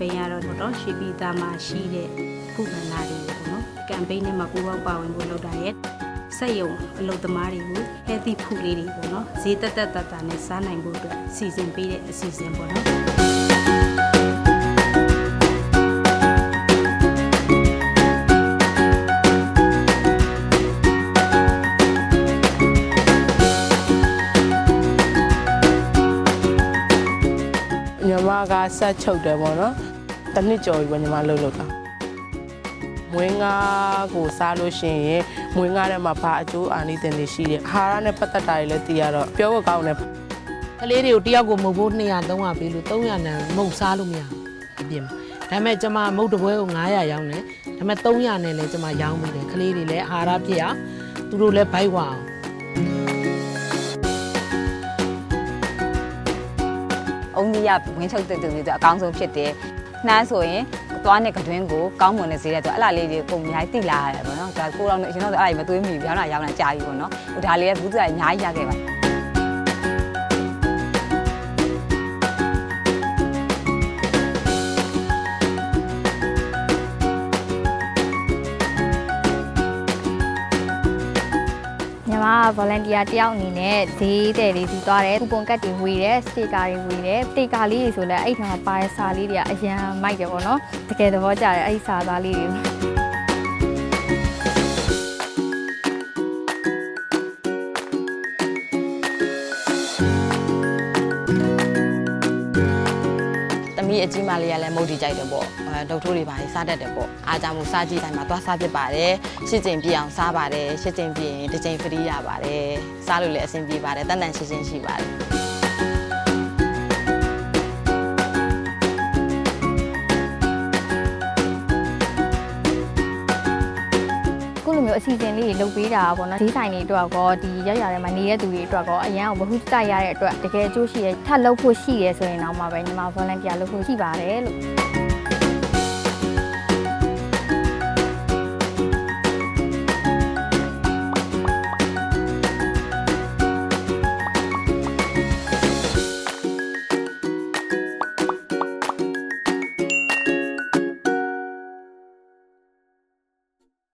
ပိန်းကတော့ရွှေပြည်သားမှာရှိတဲ့ခုခံလာတွေကိုပေါ့နော်ကမ်ပိန်းနဲ့မှာပူးပေါင်းပါဝင်ဖို့လုပ်တာရဲ့စက်ရုံအလုပ်သမားတွေကို healthy food လေးတွေပေါ့နော်ဈေးတက်နဲ့စားနိုင်ဖို့အတွက်စီစဉ်ပေးတဲ့အစီအစဉ်ပေါ့နော်ညီမကဆက်ချုပ်တယ်ပေါ့နော်။တစ်နှစ်ကျော်ပြီပေါ့ညီမလှုပ်တာ။မွေးငါကိုစားလို့ရှိရင်မွေးငါထဲမှာဘာအကျိုးအာနိသင်တွေရှိတယ်။အာဟာရနဲ့ပတ်သက်တာတွေလည်းသိရတော့ပြောဖို့ကောင်းတယ်။ ကလေးတွေကိုတယောက်ကိုမုတ်ဖို့200 300ပေးလို့300နံမုတ်စားလို့မရဘူးအပြင်မှာဒါပေမဲ့ကျမမုတ်တပွဲကို900ရောင်းတယ်ဒါပေမဲ့300နဲ့လည်းကျမရောင်းပေးတယ်ကလေးတွေလည်းအာဟာရပြည့်အောင်သူတို့လည်းဘိုက်ဝအောင်အုံကြီးရဝင်းချုပ်တဲ့သူတွေဆိုအကောင်းဆုံးဖြစ်တယ်နှမ်းဆိုရင်သွားနဲ့ကတွင်းကိုကောင်းမွန်တဲ့ဈေးတဲ့ဆိုအဲ့လားလေးတွေပုံအများကြီးတိလာရတယ်ပေါ့နော်ဒါကိုတော့အရင်တော့အဲ့ဒါမသွေးမိဘူးရောင်းတာကြာပြီပေါ့နော်ဟိုဒါလေးကဘူးသူကအများကြီးရခဲ့ပါညီမ volunteer တယောက်အနေနဲ့ဈေးတဲ့လေးစီသွားတယ်ကူပွန်ကတ်တွေဝေတယ်စတေကာတွေဝေတယ်စတေကာလေးတွေဆိုလည်းအဲ့ထမှာပါတဲ့စာလေးတွေကအရန်မိုက်တယ်ပေါ့နော်တကယ်သဘောကျတယ်အဲ့ဒီစာသားလေးတွေသမီးအကြီးမလေးကလည်းမုတ်တီကြိုက်တယ်ပေါ့ဒုတ်ထိုးတွေပါစားတတ်တယ်ပေါ့အားကြောင့်မို့စားကြည့်တိုင်းမှာသွားစားဖြစ်ပါတယ်ရှစ်ကျင်ပြည့်အောင်စားပါတယ်ရှစ်ကျင်ပြည့်ရင်တစ်ကျင်ဖရီးရပါတယ်စားလို့လည်းအဆင်ပြေပါတယ်တန်တန်ရှင်းရှင်းရှိပါတယ်ခုလိုမျိုးအစီအစဉ်လေးတွေလုပ်ပေးတာပေါ့နော်ဈေးဆိုင်တွေအတွက်ကောဒီရောက်ရတဲ့မှာနေတဲ့သူတွေအတွက်ကောအရန်ကိုဘ ഹു တိုက်ရတဲ့အတွက်တကယ်အကျိုးရှိရထပ်လုပ်ဖို့ရှိရဲဆိုရင်တော့မှပဲညီမ volunteer လုပ်ဖို့ရှိပါတယ်လို့